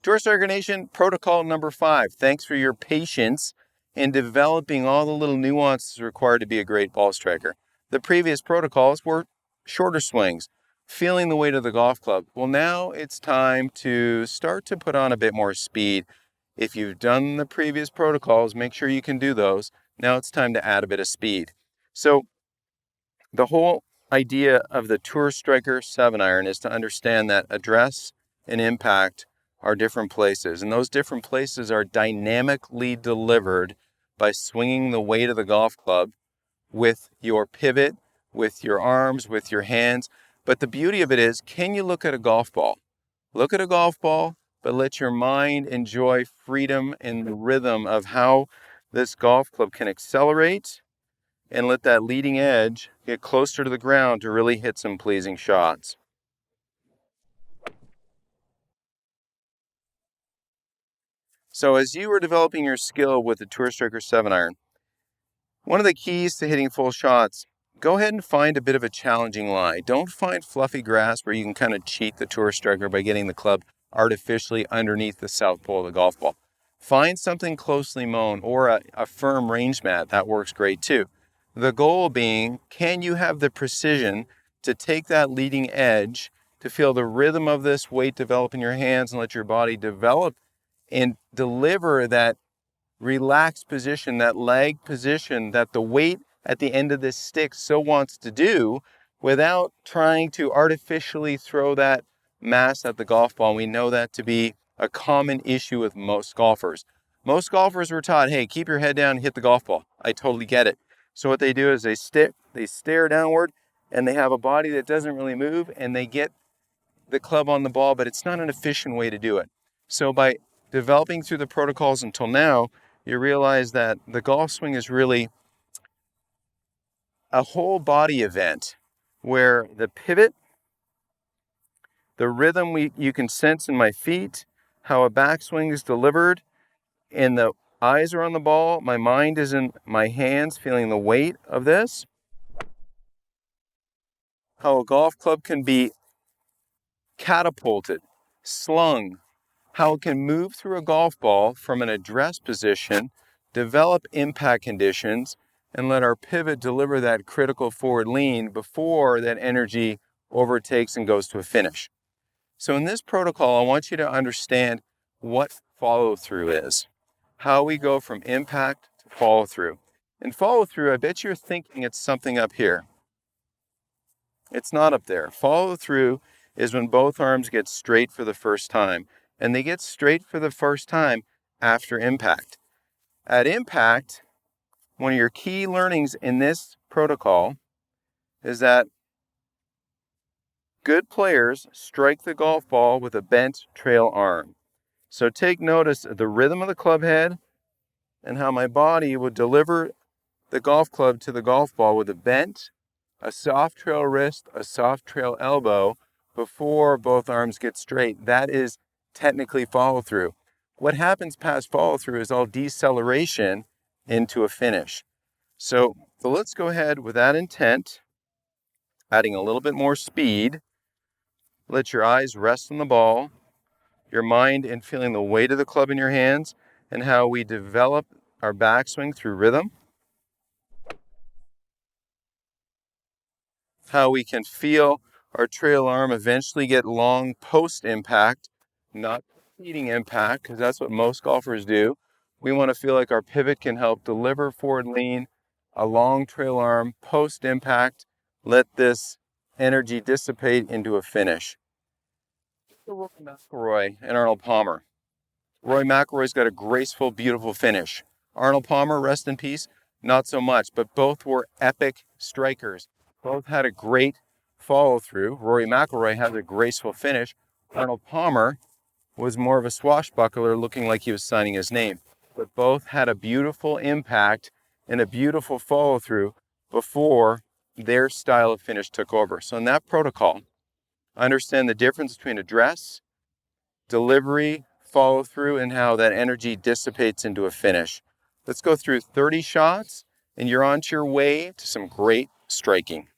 Tour Striker Nation, protocol number 5. Thanks for your patience in developing all the little nuances required to be a great ball striker. The previous protocols were shorter swings, feeling the weight of the golf club. Well, now it's time to start to put on a bit more speed. If you've done the previous protocols, make sure you can do those. Now it's time to add a bit of speed. So the whole idea of the Tour Striker 7-iron is to understand that address and impact are different places, and those different places are dynamically delivered by swinging the weight of the golf club with your pivot, with your arms, with your hands. But the beauty of it is, can you look at a golf ball? Look at a golf ball, but let your mind enjoy freedom and the rhythm of how this golf club can accelerate, and let that leading edge get closer to the ground to really hit some pleasing shots. So as you are developing your skill with the Tour Striker 7-iron, one of the keys to hitting full shots, go ahead and find a bit of a challenging lie. Don't find fluffy grass where you can kind of cheat the Tour Striker by getting the club artificially underneath the south pole of the golf ball. Find something closely mown or a firm range mat. That works great too. The goal being, can you have the precision to take that leading edge, to feel the rhythm of this weight develop in your hands and let your body develop and deliver that relaxed position, that lag position that the weight at the end of this stick so wants to do, without trying to artificially throw that mass at the golf ball. And we know that to be a common issue with most golfers. Most golfers were taught, hey, keep your head down and hit the golf ball. I totally get it. So what they do is they stare downward, and they have a body that doesn't really move, and they get the club on the ball, but it's not an efficient way to do it. So by developing through the protocols until now, you realize that the golf swing is really a whole body event where the pivot, the rhythm you can sense in my feet, how a backswing is delivered, and the eyes are on the ball, my mind is in my hands feeling the weight of this. How a golf club can be catapulted, slung, how it can move through a golf ball from an address position, develop impact conditions, and let our pivot deliver that critical forward lean before that energy overtakes and goes to a finish. So in this protocol, I want you to understand what follow-through is, how we go from impact to follow-through. In follow-through, I bet you're thinking it's something up here. It's not up there. Follow-through is when both arms get straight for the first time, and they get straight for the first time after impact. At impact, one of your key learnings in this protocol is that good players strike the golf ball with a bent trail arm. So take notice of the rhythm of the club head and how my body would deliver the golf club to the golf ball with a bent, a soft trail wrist, a soft trail elbow before both arms get straight. That is technically follow through. What happens past follow through is all deceleration into a finish. So let's go ahead with that intent, adding a little bit more speed. Let your eyes rest on the ball, your mind in feeling the weight of the club in your hands, and how we develop our backswing through rhythm. How we can feel our trail arm eventually get long post-impact, not preceding impact, because that's what most golfers do. We want to feel like our pivot can help deliver forward lean, a long trail arm, post-impact, let this energy dissipate into a finish. Rory McIlroy and Arnold Palmer. Rory McIlroy's got a graceful, beautiful finish. Arnold Palmer, rest in peace, not so much, but both were epic strikers. Both had a great follow through. Rory McIlroy had a graceful finish. Arnold Palmer was more of a swashbuckler, looking like he was signing his name. But both had a beautiful impact and a beautiful follow through before their style of finish took over. So in that protocol, understand the difference between address, delivery, follow through, and how that energy dissipates into a finish. Let's go through 30 shots, and you're on your way to some great striking.